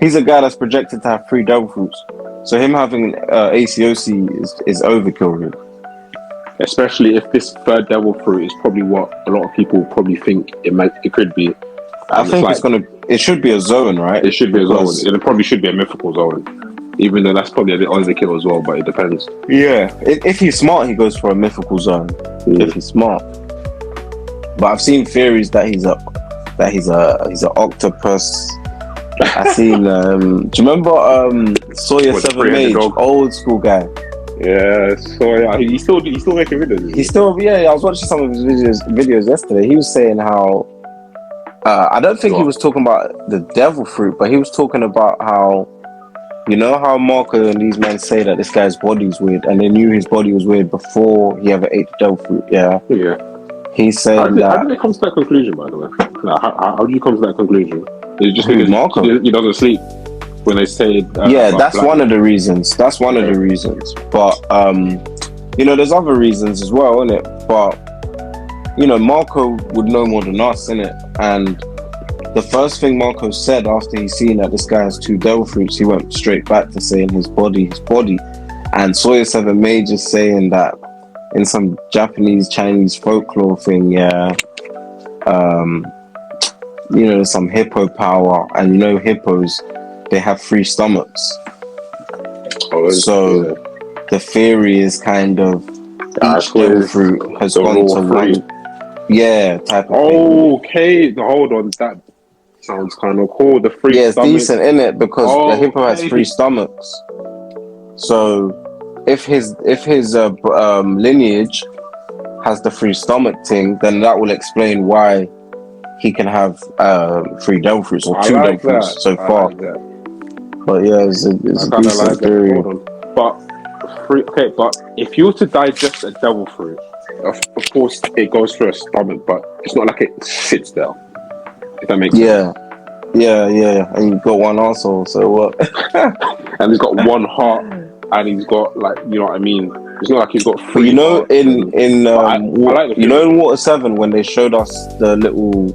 He's a guy that's projected to have 3 devil fruits. So him having ACOC is overkill, really. Especially if this third devil fruit is probably what a lot of people probably think it could be. I think it should be a zone, right? It should be a zone. It probably should be a mythical zone. Even though that's probably a bit overkill as well, but it depends. Yeah, if he's smart, he goes for a mythical zone. Yeah. If he's smart, but I've seen theories that he's an octopus. I seen. Do you remember Sawyer 7 Mage, old school guy? Yeah, so yeah, he's still making videos. He's still I was watching some of his videos yesterday. He was saying how I don't think he was talking about the devil fruit, but he was talking about how, you know how Marco and these men say that this guy's body's weird, and they knew his body was weird before he ever ate the devil fruit. Yeah. He's saying how did they come to that conclusion, by the way? Like, how do you come to that conclusion? Is it just because Marco? He doesn't sleep when they say? That's one of the reasons. That's one of the reasons. But there's other reasons as well, innit? But Marco would know more than us, innit? And the first thing Marco said after he seen that this guy has 2 devil fruits, he went straight back to saying his body. And Sawyer 7 Mage is saying that in some Japanese, Chinese folklore thing, there's some hippo power, and hippos, they have 3 stomachs. The theory is kind of each devil fruit has gone to 1. Yeah, type of thing. Okay, hold on, that sounds kind of cool. The 3 it's decent, innit? Because the hippo has 3 stomachs. So if his lineage has the 3 stomach thing, then that will explain why he can have 3 devil fruits or 2 devil fruits so far. But yeah, it's a decent theory. But if you were to digest a devil fruit, of course it goes through a stomach, but it's not like it sits there. If that makes sense. Yeah. And you've got 1 arsehole, so what? And he's got 1 heart, and he's got, like, you know what I mean? It's not like he's got 3. In Water 7, when they showed us the little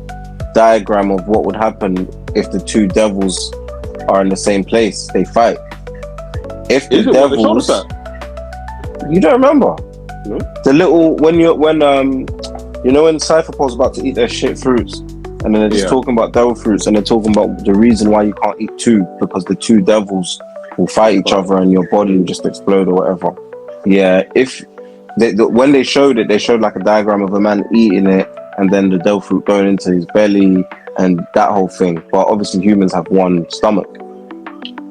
diagram of what would happen if the 2 devils are in the same place, they fight. If the devils, you don't remember? No? The little when Cypherpole's about to eat their shit fruits, and then they're just talking about devil fruits, and they're talking about the reason why you can't eat 2, because the 2 devils will fight each other and your body will just explode or whatever. Yeah, when they showed it, they showed like a diagram of a man eating it, and then the devil fruit going into his belly and that whole thing. But obviously humans have 1 stomach.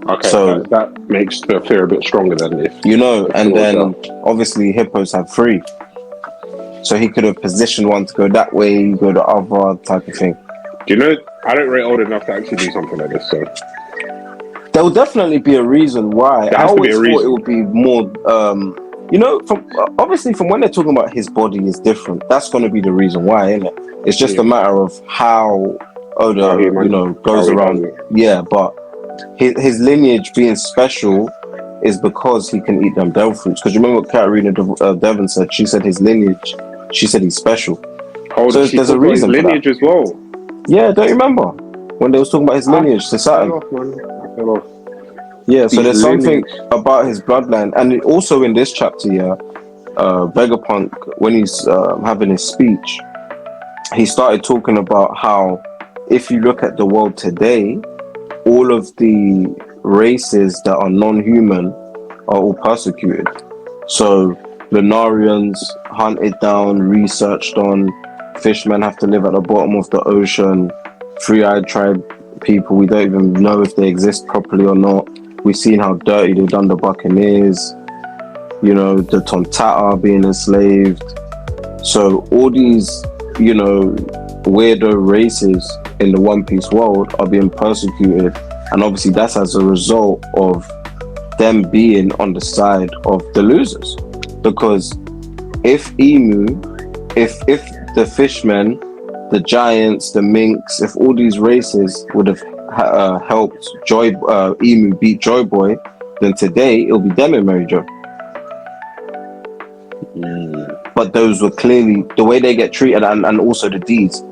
Okay, so that makes the fear a bit stronger than if and then obviously hippos have 3. So he could have positioned 1 to go that way, go the other type of thing. Do you know, I don't rate old enough to actually do something like this, so there will definitely be a reason why. I always thought it would be more from when they're talking about his body is different, that's going to be the reason why, isn't it? It's just a matter of how Oda goes around. Yeah, but his lineage being special is because he can eat them devil fruits. Because you remember what Katarina Devon said? She said his lineage, she said he's special. So there's a reason for lineage as well. Yeah, don't you remember when they was talking about his lineage to Saturn? Yeah, so there's something about his bloodline, and also in this chapter, Vegapunk, when he's having his speech, he started talking about how if you look at the world today, all of the races that are non-human are all persecuted. So Lunarians hunted down, researched on, fishmen have to live at the bottom of the ocean, 3-eyed tribe people, we don't even know if they exist properly or not. We've seen how dirty they've done the Buccaneers, the Tontata being enslaved. So all these, weirdo races in the One Piece world are being persecuted. And obviously that's as a result of them being on the side of the losers. Because if the fishmen, the giants, the minks, if all these races would have helped Emu beat Joy Boy, then today it'll be them and Mary Jo. But those were clearly the way they get treated, and also the deeds.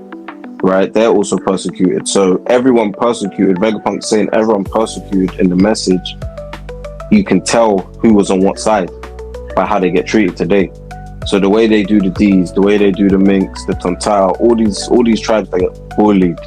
right? They're also persecuted. So everyone persecuted. Vegapunk saying everyone persecuted in the message. You can tell who was on what side by how they get treated today. So the way they do the D's, the way they do the Minks, the Tontao, all these tribes that get bullied